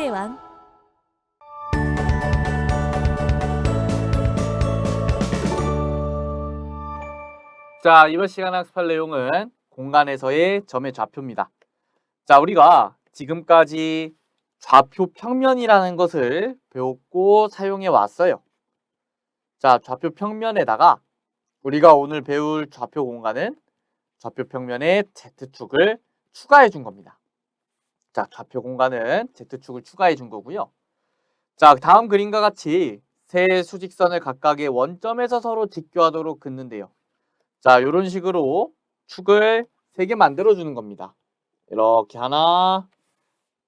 수학의 왕. 자, 이번 시간 학습할 내용은 공간에서의 점의 좌표입니다. 자, 우리가 지금까지 좌표 평면이라는 것을 배웠고 사용해 왔어요. 자, 좌표 평면에다가 우리가 오늘 배울 좌표 공간은 좌표 평면에 Z축을 추가해 준 겁니다. 자, 좌표 공간은 Z축을 추가해 준 거고요. 자, 다음 그림과 같이 세 수직선을 각각의 원점에서 서로 직교하도록 긋는데요. 자, 이런 식으로 축을 3개 만들어 주는 겁니다. 이렇게 하나,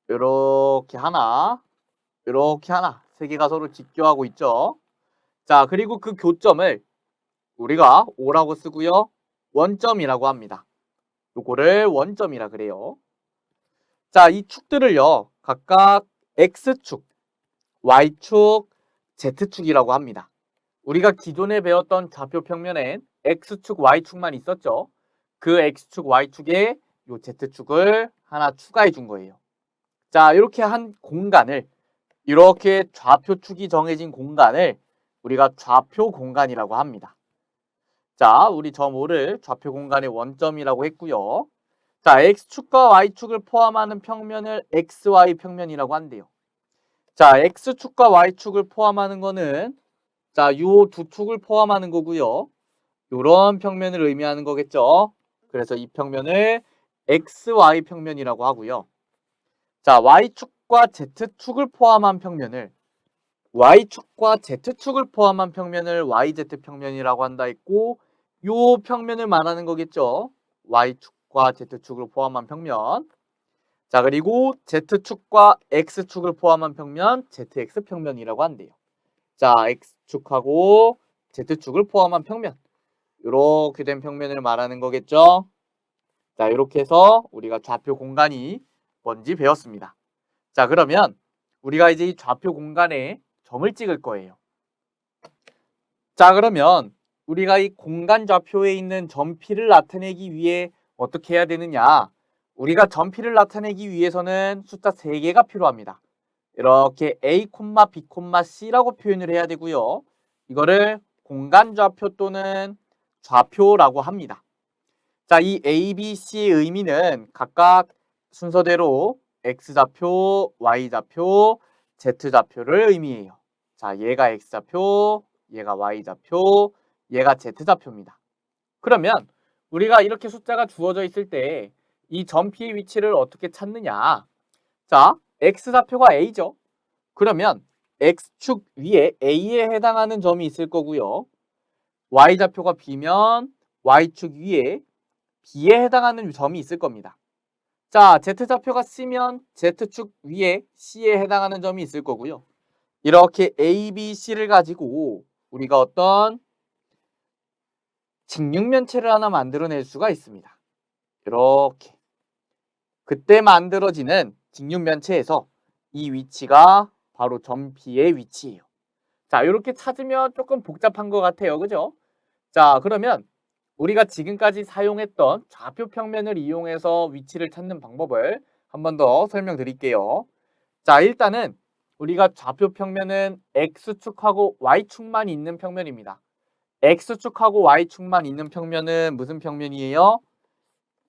이렇게 하나, 이렇게 하나. 3개가 서로 직교하고 있죠. 자, 그리고 그 교점을 우리가 O라고 쓰고요. 원점이라고 합니다. 요거를 원점이라 그래요. 자, 이 축들을요. 각각 X축, Y축, Z축이라고 합니다. 우리가 기존에 배웠던 좌표 평면엔 X축, Y축만 있었죠. 그 X축, Y축에 요 Z축을 하나 추가해 준 거예요. 자, 이렇게 한 공간을, 이렇게 좌표축이 정해진 공간을 우리가 좌표 공간이라고 합니다. 자, 우리 점 O를 좌표 공간의 원점이라고 했고요. 자, X축과 Y축을 포함하는 평면을 XY 평면이라고 한대요. 자, X축과 Y축을 포함하는 거는 자, 요 두 축을 포함하는 거고요. 요런 평면을 의미하는 거겠죠. 그래서 이 평면을 XY 평면이라고 하고요. 자, Y축과 Z축을 포함한 평면을 Y축과 Z축을 포함한 평면을 YZ 평면이라고 한다 했고, 요 평면을 말하는 거겠죠. Y축과 Z축을 포함한 평면. 자, 그리고 Z축과 X축을 포함한 평면 ZX 평면이라고 한대요. 자, X축하고 Z축을 포함한 평면. 이렇게 된 평면을 말하는 거겠죠. 자, 이렇게 해서 우리가 좌표 공간이 뭔지 배웠습니다. 자, 그러면 우리가 이제 이 좌표 공간에 점을 찍을 거예요. 자, 그러면 우리가 이 공간 좌표에 있는 점P를 나타내기 위해 어떻게 해야 되느냐? 우리가 점P를 나타내기 위해서는 숫자 3개가 필요합니다. 이렇게 A, B, C라고 표현을 해야 되고요. 이거를 공간 좌표 또는 좌표라고 합니다. 자, 이 A, B, C의 의미는 각각 순서대로 X좌표, Y좌표, Z좌표를 의미해요. 자, 얘가 X좌표, 얘가 Y좌표, 얘가 Z좌표입니다. 그러면 우리가 이렇게 숫자가 주어져 있을 때 이 점 P의 위치를 어떻게 찾느냐? 자, X좌표가 A죠. 그러면 X축 위에 A에 해당하는 점이 있을 거고요. Y좌표가 B면 Y축 위에 B에 해당하는 점이 있을 겁니다. 자, Z좌표가 C면 Z축 위에 C에 해당하는 점이 있을 거고요. 이렇게 A, B, C를 가지고 우리가 어떤 직육면체를 하나 만들어낼 수가 있습니다. 이렇게. 그때 만들어지는 직육면체에서 이 위치가 바로 점 B의 위치예요. 자, 이렇게 찾으면 조금 복잡한 것 같아요. 그죠? 자, 그러면 우리가 지금까지 사용했던 좌표 평면을 이용해서 위치를 찾는 방법을 한 번 더 설명드릴게요. 자, 일단은 우리가 좌표 평면은 X축하고 Y축만 있는 평면입니다. X축하고 Y축만 있는 평면은 무슨 평면이에요?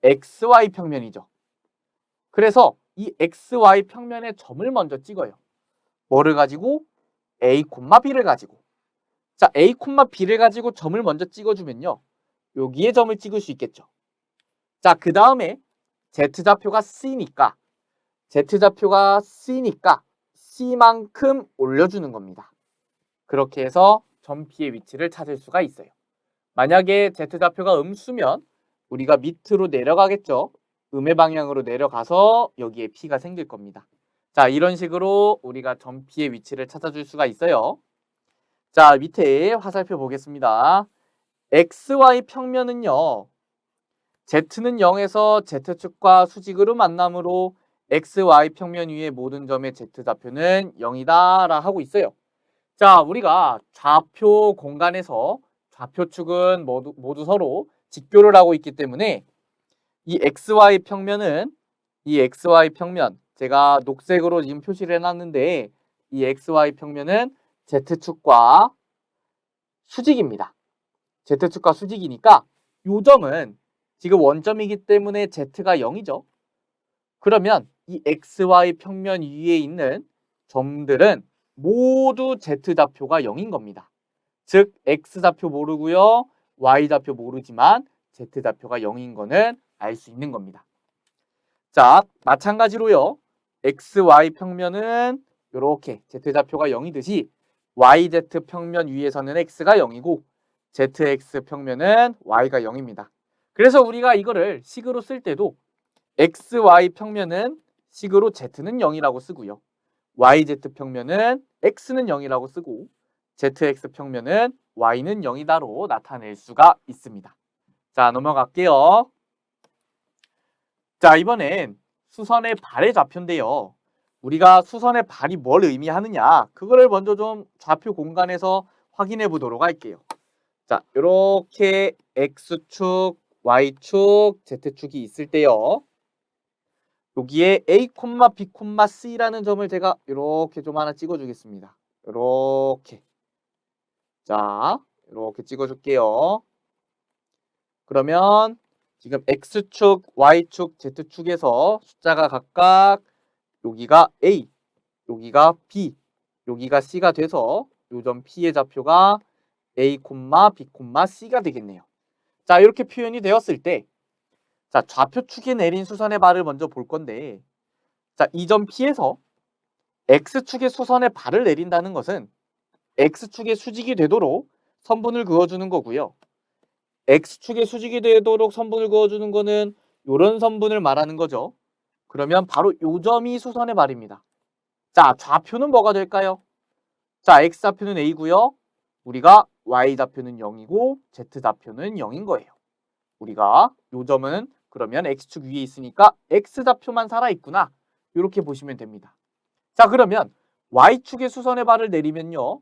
XY 평면이죠. 그래서 이 XY 평면에 점을 먼저 찍어요. 뭐를 가지고? A, B를 가지고. 자, A, B를 가지고 점을 먼저 찍어주면요. 여기에 점을 찍을 수 있겠죠. 자, 그 다음에 Z좌표가 C니까 C만큼 올려주는 겁니다. 그렇게 해서 점 P의 위치를 찾을 수가 있어요. 만약에 Z좌표가 음수면 우리가 밑으로 내려가겠죠. 음의 방향으로 내려가서 여기에 P가 생길 겁니다. 자, 이런 식으로 우리가 점 P의 위치를 찾아줄 수가 있어요. 자, 밑에 화살표 보겠습니다. XY 평면은요. Z는 0에서 Z축과 수직으로 만나므로 XY 평면 위의 모든 점의 Z좌표는 0이다 라 하고 있어요. 자, 우리가 좌표 공간에서 좌표축은 모두 서로 직교를 하고 있기 때문에 이 XY 평면 제가 녹색으로 지금 표시를 해놨는데 이 XY 평면은 Z축과 수직입니다. Z축과 수직이니까 요 점은 지금 원점이기 때문에 Z가 0이죠. 그러면 이 XY 평면 위에 있는 점들은 모두 Z좌표가 0인 겁니다. 즉 X좌표 모르고요. Y좌표 모르지만 Z좌표가 0인 거는 알 수 있는 겁니다. 자, 마찬가지로요. XY 평면은 이렇게 Z좌표가 0이듯이 YZ 평면 위에서는 X가 0이고 ZX 평면은 Y가 0입니다. 그래서 우리가 이거를 식으로 쓸 때도 XY 평면은 식으로 Z는 0이라고 쓰고요. YZ 평면은 X는 0이라고 쓰고 ZX 평면은 Y는 0이다로 나타낼 수가 있습니다. 자, 넘어갈게요. 자, 이번엔 수선의 발의 좌표인데요. 우리가 수선의 발이 뭘 의미하느냐, 그거를 먼저 좀 좌표 공간에서 확인해 보도록 할게요. 자, 이렇게 X축, Y축, Z축이 있을 때요. 여기에 A, B, C라는 점을 제가 이렇게 좀 하나 찍어주겠습니다. 이렇게. 자, 이렇게 찍어줄게요. 그러면 지금 X축, Y축, Z축에서 숫자가 각각 여기가 A, 여기가 B, 여기가 C가 돼서 요 점 P의 좌표가 A, B, C가 되겠네요. 자, 이렇게 표현이 되었을 때 자, 좌표축에 내린 수선의 발을 먼저 볼 건데 자, 이 점 P에서 X축의 수선의 발을 내린다는 것은 X축의 수직이 되도록 선분을 그어주는 거고요. X축의 수직이 되도록 선분을 그어주는 거는 이런 선분을 말하는 거죠. 그러면 바로 요 점이 수선의 발입니다. 자, 좌표는 뭐가 될까요? 자, X좌표는 A고요. 우리가 Y좌표는 0이고 Z좌표는 0인 거예요. 우리가 요 점은 그러면 X축 위에 있으니까 X좌표만 살아있구나. 이렇게 보시면 됩니다. 자, 그러면 Y축의 수선의 발을 내리면요.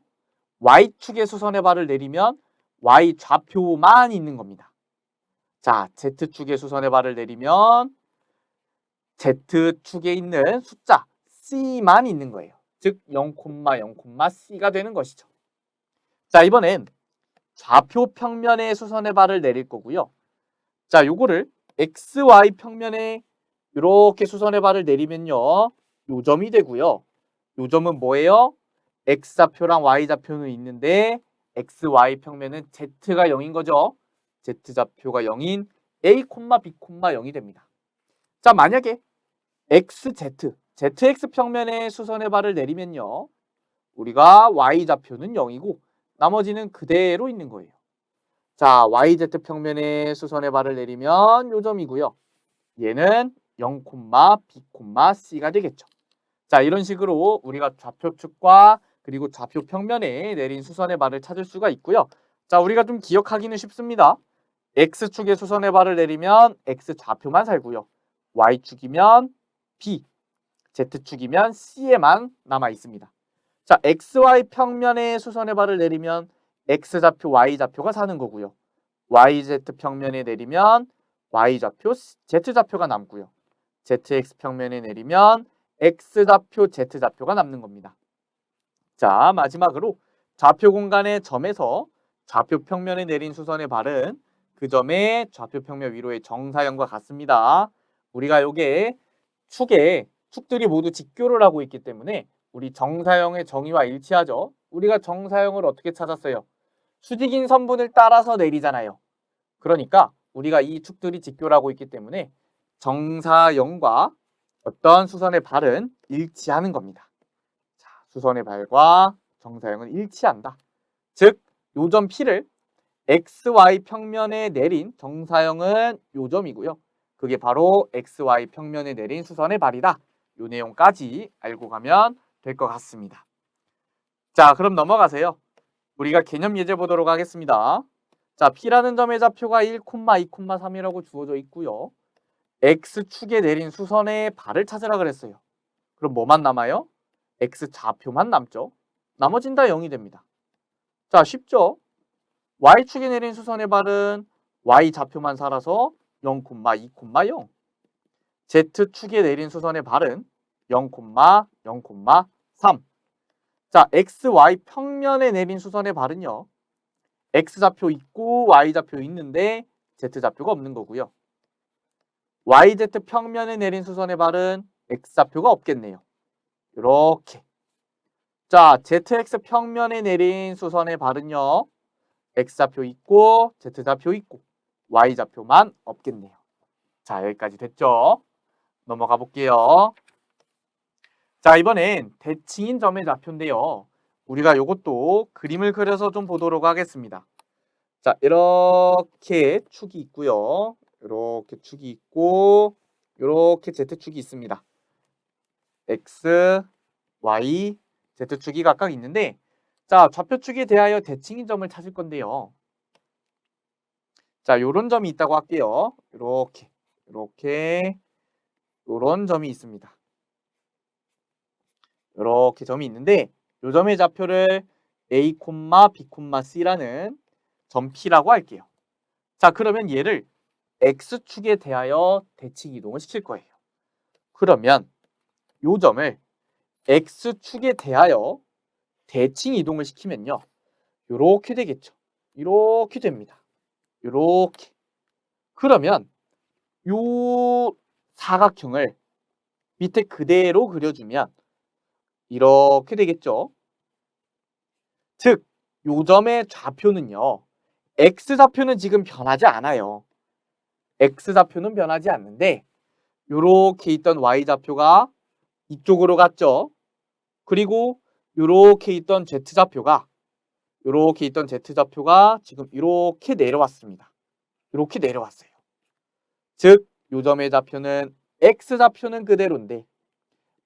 Y축의 수선의 발을 내리면 Y좌표만 있는 겁니다. 자, Z축의 수선의 발을 내리면 Z축에 있는 숫자 C만 있는 거예요. 즉 0, 0, C가 되는 것이죠. 자, 이번엔 좌표 평면의 수선의 발을 내릴 거고요. 자, 요거를 XY 평면에 이렇게 수선의 발을 내리면요. 요 점이 되고요. 요 점은 뭐예요? X좌표랑 Y좌표는 있는데 XY 평면은 Z가 0인 거죠. Z좌표가 0인 A, B, 0이 됩니다. 자, 만약에 XZ, ZX 평면에 수선의 발을 내리면요. 우리가 Y좌표는 0이고 나머지는 그대로 있는 거예요. 자, YZ 평면에 수선의 발을 내리면 요 점이고요. 얘는 0, B, C가 되겠죠. 자, 이런 식으로 우리가 좌표축과 그리고 좌표 평면에 내린 수선의 발을 찾을 수가 있고요. 자, 우리가 좀 기억하기는 쉽습니다. X축에 수선의 발을 내리면 X좌표만 살고요. Y축이면 B, Z축이면 C에만 남아 있습니다. 자, XY 평면에 수선의 발을 내리면 X좌표, Y좌표가 사는 거고요. YZ 평면에 내리면 Y좌표, Z좌표가 남고요. ZX 평면에 내리면 X좌표, Z좌표가 남는 겁니다. 자, 마지막으로 좌표 공간의 점에서 좌표 평면에 내린 수선의 발은 그 점의 좌표 평면 위로의 정사형과 같습니다. 우리가 요게 축들이 모두 직교를 하고 있기 때문에 우리 정사형의 정의와 일치하죠. 우리가 정사형을 어떻게 찾았어요? 수직인 선분을 따라서 내리잖아요. 그러니까 우리가 이 축들이 직교를 하고 있기 때문에 정사형과 어떤 수선의 발은 일치하는 겁니다. 자, 수선의 발과 정사형은 일치한다. 즉, 요점 P를 XY 평면에 내린 정사형은 요 점이고요. 그게 바로 XY 평면에 내린 수선의 발이다. 요 내용까지 알고 가면 될 것 같습니다. 자, 그럼 넘어가세요. 우리가 개념 예제 보도록 하겠습니다. 자, P라는 점의 좌표가 1, 2, 3이라고 주어져 있고요. X축에 내린 수선의 발을 찾으라 그랬어요. 그럼 뭐만 남아요? X좌표만 남죠. 나머진 다 0이 됩니다. 자, 쉽죠? Y축에 내린 수선의 발은 Y좌표만 살아서 0, 2, 0. Z축에 내린 수선의 발은 0, 0, 3. 자, x, y 평면에 내린 수선의 발은요. x좌표 있고 y좌표 있는데 z좌표가 없는 거고요. yz 평면에 내린 수선의 발은 x좌표가 없겠네요. 이렇게. 자, zx 평면에 내린 수선의 발은요. x좌표 있고 z좌표 있고 y좌표만 없겠네요. 자, 여기까지 됐죠? 넘어가 볼게요. 자, 이번엔 대칭인 점의 좌표인데요. 우리가 이것도 그림을 그려서 좀 보도록 하겠습니다. 자, 이렇게 축이 있고요. 이렇게 축이 있고 이렇게 z축이 있습니다. x, y, z축이 각각 있는데 자, 좌표축에 대하여 대칭인 점을 찾을 건데요. 자, 요런 점이 있다고 할게요. 이렇게 요런 점이 있습니다. 이렇게 점이 있는데 요 점의 좌표를 A, B, C라는 점 P라고 할게요. 자, 그러면 얘를 X축에 대하여 대칭 이동을 시킬 거예요. 그러면 요 점을 X축에 대하여 대칭 이동을 시키면요. 요렇게 되겠죠. 이렇게 됩니다. 요렇게. 그러면 요 사각형을 밑에 그대로 그려주면 이렇게 되겠죠. 즉, 요 점의 좌표는요. X좌표는 지금 변하지 않아요. X좌표는 변하지 않는데 요렇게 있던 Y좌표가 이쪽으로 갔죠. 그리고 요렇게 있던 Z좌표가 지금 이렇게 내려왔습니다. 이렇게 내려왔어요. 즉, 요 점의 좌표는 X좌표는 그대로인데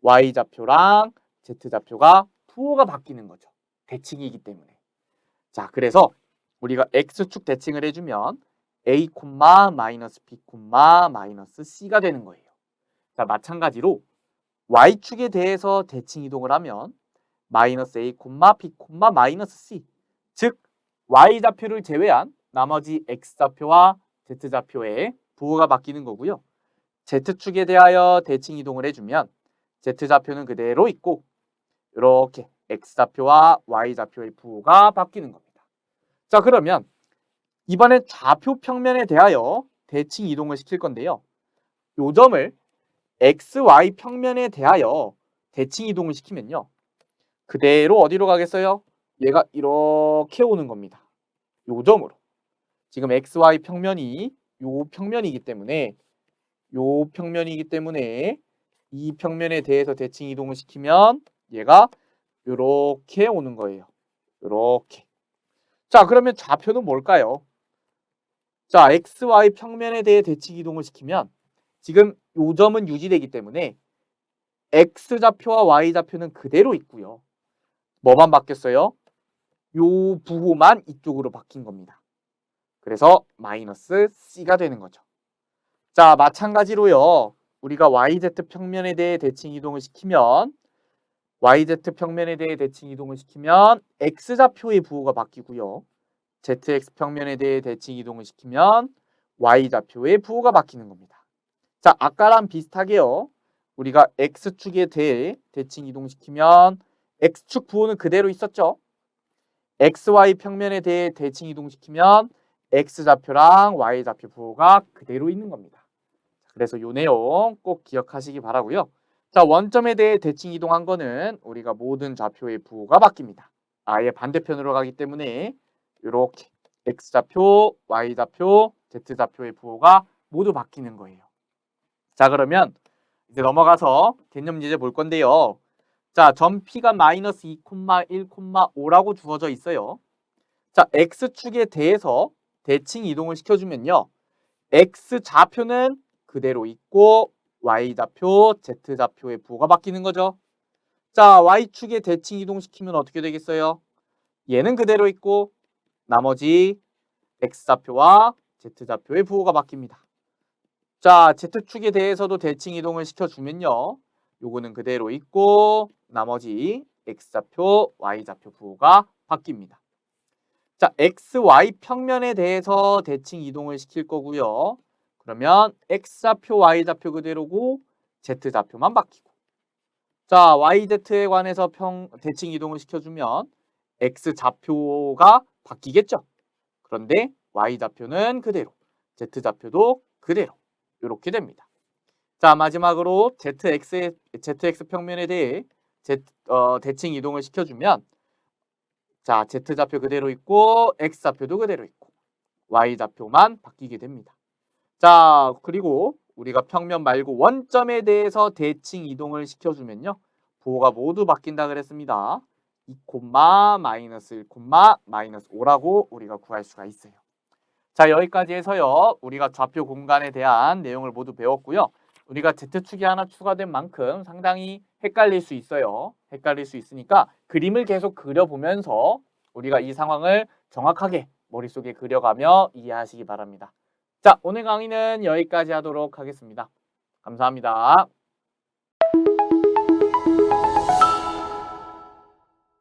Y좌표랑 Z좌표가 부호가 바뀌는 거죠. 대칭이기 때문에. 자, 그래서 우리가 X축 대칭을 해주면 A, 마이너스 B, 마이너스 C가 되는 거예요. 자, 마찬가지로 Y축에 대해서 대칭 이동을 하면 마이너스 A, B, 마이너스 C. 즉, Y좌표를 제외한 나머지 X좌표와 Z좌표의 부호가 바뀌는 거고요. Z축에 대하여 대칭 이동을 해주면 Z좌표는 그대로 있고 이렇게 X좌표와 Y좌표의 부호가 바뀌는 겁니다. 자, 그러면 이번에 좌표 평면에 대하여 대칭 이동을 시킬 건데요. 요 점을 X, Y 평면에 대하여 대칭 이동을 시키면요. 그대로 어디로 가겠어요? 얘가 이렇게 오는 겁니다. 요 점으로. 지금 X, Y 평면이 요 평면이기 때문에 이 평면에 대해서 대칭 이동을 시키면 얘가 요렇게 오는 거예요. 요렇게. 자, 그러면 좌표는 뭘까요? 자, X, Y 평면에 대해 대칭 이동을 시키면 지금 요 점은 유지되기 때문에 X좌표와 Y좌표는 그대로 있고요. 뭐만 바뀌었어요? 요 부호만 이쪽으로 바뀐 겁니다. 그래서 마이너스 C가 되는 거죠. 자, 마찬가지로요. 우리가 YZ 평면에 대해 대칭 이동을 시키면 X좌표의 부호가 바뀌고요. ZX 평면에 대해 대칭 이동을 시키면 Y좌표의 부호가 바뀌는 겁니다. 자, 아까랑 비슷하게요. 우리가 X축에 대해 대칭 이동시키면 X축 부호는 그대로 있었죠. XY 평면에 대해 대칭 이동시키면 X좌표랑 Y좌표 부호가 그대로 있는 겁니다. 그래서 이 내용 꼭 기억하시기 바라고요. 자, 원점에 대해 대칭 이동한 거는 우리가 모든 좌표의 부호가 바뀝니다. 아예 반대편으로 가기 때문에 이렇게 X좌표, Y좌표, Z좌표의 부호가 모두 바뀌는 거예요. 자, 그러면 이제 넘어가서 개념 예제 볼 건데요. 자, 점 P가 마이너스 2, 1, 5라고 주어져 있어요. 자, X축에 대해서 대칭 이동을 시켜주면요. X좌표는 그대로 있고 Y좌표, Z좌표의 부호가 바뀌는 거죠. 자, Y축에 대칭 이동시키면 어떻게 되겠어요? 얘는 그대로 있고 나머지 X좌표와 Z좌표의 부호가 바뀝니다. 자, Z축에 대해서도 대칭 이동을 시켜주면요. 요거는 그대로 있고 나머지 X좌표, Y좌표 부호가 바뀝니다. 자, X, Y 평면에 대해서 대칭 이동을 시킬 거고요. 그러면 X좌표, Y좌표 그대로고 Z좌표만 바뀌고 자, YZ에 관해서 대칭 이동을 시켜주면 X 좌표가 바뀌겠죠. 그런데 Y 좌표는 그대로, Z 좌표도 그대로 이렇게 됩니다. 자, 마지막으로 ZX 평면에 대해 대칭 이동을 시켜주면 자, Z 좌표 그대로 있고 X 좌표도 그대로 있고 Y 좌표만 바뀌게 됩니다. 자, 그리고 우리가 평면 말고 원점에 대해서 대칭 이동을 시켜주면요. 부호가 모두 바뀐다 그랬습니다. 2, 마이너스 1, 마이너스 5라고 우리가 구할 수가 있어요. 자, 여기까지 해서요. 우리가 좌표 공간에 대한 내용을 모두 배웠고요. 우리가 Z축이 하나 추가된 만큼 상당히 헷갈릴 수 있어요. 헷갈릴 수 있으니까 그림을 계속 그려보면서 우리가 이 상황을 정확하게 머릿속에 그려가며 이해하시기 바랍니다. 자, 오늘 강의는 여기까지 하도록 하겠습니다. 감사합니다.